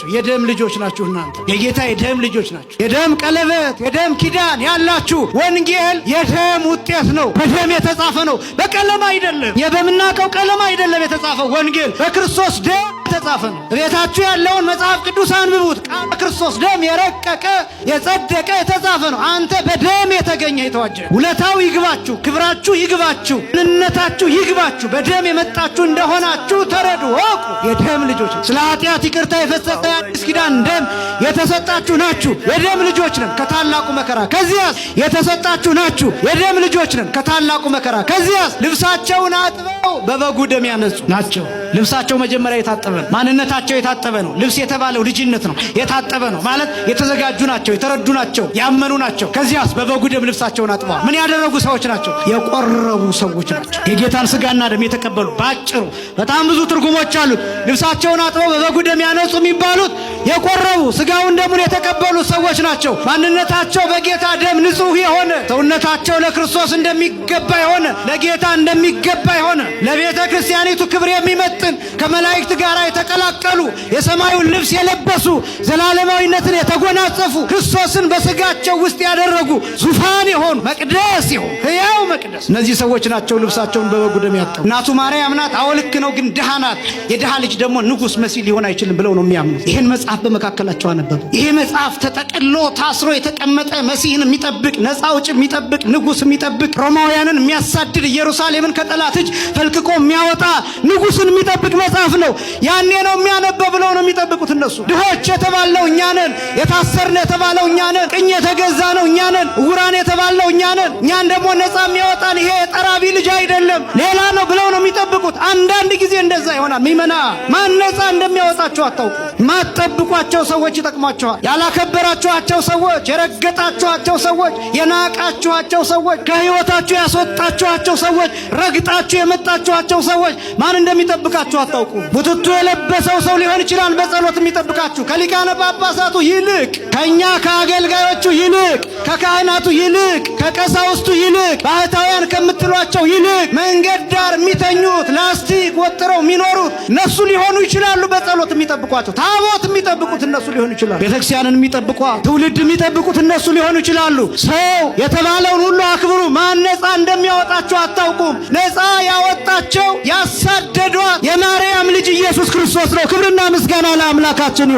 ናቸው። የደም ልጆች ናችሁ እናንተ። የጌታ የደም ልጆች ናችሁ። የደም ቀለበት፣ የደም ኪዳን ያላችሁ። ወንጌል የደም ውጤት ነው። በደም የተጻፈ ነው፣ በቀለም አይደለም። በምናውቀው ቀለም አይደለም የተጻፈው። ወንጌል በክርስቶስ ደም የተጻፈ ነው። ቤታችሁ ያለውን መጽሐፍ ቅዱስ አንብቡት። በክርስቶስ ደም የረቀቀ የጸደቀ የተጻፈ ነው። አንተ በደም የተገኘ የተዋጀ። ውለታው ይግባችሁ፣ ክብራችሁ ይግባችሁ፣ ምንነታችሁ ይግባችሁ። በደም የመጣችሁ እንደሆናችሁ ተረዱ፣ ወቁ። የደም ልጆች ስለ ኃጢአት ይቅርታ የፈሰሰ የአዲስ ኪዳን ደም የተሰጣችሁ ናችሁ። የደም ልጆች ነን ከታላቁ መከራ። ከዚያስ የተሰጣችሁ ናችሁ። የደም ልጆች ነን ከታላቁ መከራ። ከዚያስ ልብሳቸውን አጥበው በበጉ ደም ያነጹ ናቸው። ልብሳቸው መጀመሪያ የታጠበ ነው። ማንነታቸው የታጠበ ነው። ልብስ የተባለው ልጅነት ነው። የታጠበ ነው ማለት የተዘጋጁ ናቸው፣ የተረዱ ናቸው፣ ያመኑ ናቸው። ከዚያስ በበጉ ደም ልብሳቸውን አጥበዋል። ምን ያደረጉ ሰዎች ናቸው? የቆረቡ ሰዎች ናቸው። የጌታን ስጋና ደም የተቀበሉ። ባጭሩ በጣም ብዙ ትርጉሞች አሉት። ልብሳቸውን አጥበው በበጉ ደም ያነጹ የሚባሉት የቆረቡ ስጋውን ደሙን የተቀበሉ ሰዎች ናቸው። ማንነታቸው በጌታ ደም ንጹህ የሆነ፣ ሰውነታቸው ለክርስቶስ እንደሚገባ የሆነ፣ ለጌታ እንደሚገባ የሆነ፣ ለቤተ ክርስቲያኒቱ ክብር የሚመጥን ከመላእክት ጋር የተቀላቀሉ፣ የሰማዩን ልብስ የለበሱ፣ ዘላለማዊነትን የተጎናጸፉ፣ ክርስቶስን በስጋቸው ውስጥ ያደረጉ፣ ዙፋን የሆኑ፣ መቅደስ የሆኑ፣ ሕያው መቅደስ። እነዚህ ሰዎች ናቸው ልብሳቸውን በበጉ ደም ያጠቡ። እናቱ ማርያም ናት። አዎ ልክ ነው፣ ግን ድሃ ናት። የድሃ ልጅ ደግሞ ንጉሥ መሲህ ሊሆን አይችልም ብለው ነው የሚያምኑት። ይህን መጽሐፍ በመካከላቸው አነበቡ። ይሄ መጽሐፍ ተጠቅሎ ታስሮ የተቀመጠ መሲህን የሚጠብቅ ነፃ አውጪ የሚጠብቅ ንጉሥ የሚጠብቅ ሮማውያንን የሚያሳድድ ኢየሩሳሌምን ከጠላት እጅ ፈልቅቆ የሚያወጣ ንጉሥን የሚጠብቅ መጽሐፍ ነው። ያኔ ነው የሚያነበው ብለው ነው የሚጠብቁት እነሱ። ድሆች የተባለው እኛ ነን። የታሰርን የተባለው እኛ ነን። ቅኝ የተገዛ ነው እኛ ነን። ዕውራን የተባለው እኛ ነን። እኛን ደግሞ ነፃ የሚያወጣን ይሄ የጠራቢ ልጅ አይደለም ሌላ ነው ብለው ነው የሚጠብቁት። አንዳንድ ጊዜ እንደዛ ይሆናል። ሚመና ማን ነፃ እንደሚያወጣቸው አታውቁ። ማትጠብቋቸው ሰዎች ይጠቅሟቸዋል። ያላከበራችኋቸው ሰዎች፣ የረገጣችኋቸው ሰዎች፣ የናቃችኋቸው ሰዎች፣ ከህይወታችሁ ያስወጣችኋቸው ሰዎች፣ ረግጣችሁ የመጣችኋቸው ሰዎች ማን እንደሚጠብቃችሁ አታውቁ። ቡትቱ የለበሰው ሰው ሊሆን ይችላል በጸሎት የሚጠብቃችሁ። ከሊቃነ ጳጳሳቱ ይልቅ፣ ከኛ ከአገልጋዮቹ ይልቅ፣ ከካህናቱ ይልቅ፣ ከቀሳውስቱ ይልቅ፣ ባህታውያን ከምትሏቸው ይልቅ መንገድ ዳር የሚተኙት ላስቲክ ወጥረው የሚኖሩት እነሱ ሊሆኑ ይችላሉ በጸሎት የሚጠብቋቸው። ታቦት የሚጠብቁት እነሱ ሊሆኑ ይችላሉ። ቤተክርስቲያንን የሚጠብቋት፣ ትውልድ የሚጠብቁት እነሱ ሊሆኑ ይችላሉ። ሰው የተባለውን ሁሉ አክብሩ። ማን ነፃ እንደሚያወጣቸው አታውቁም። ነፃ ያወጣቸው ያሳደዷት የማርያም ልጅ ኢየሱስ ክርስቶስ ነው። ክብርና ምስጋና ለአምላካችን ይሁን።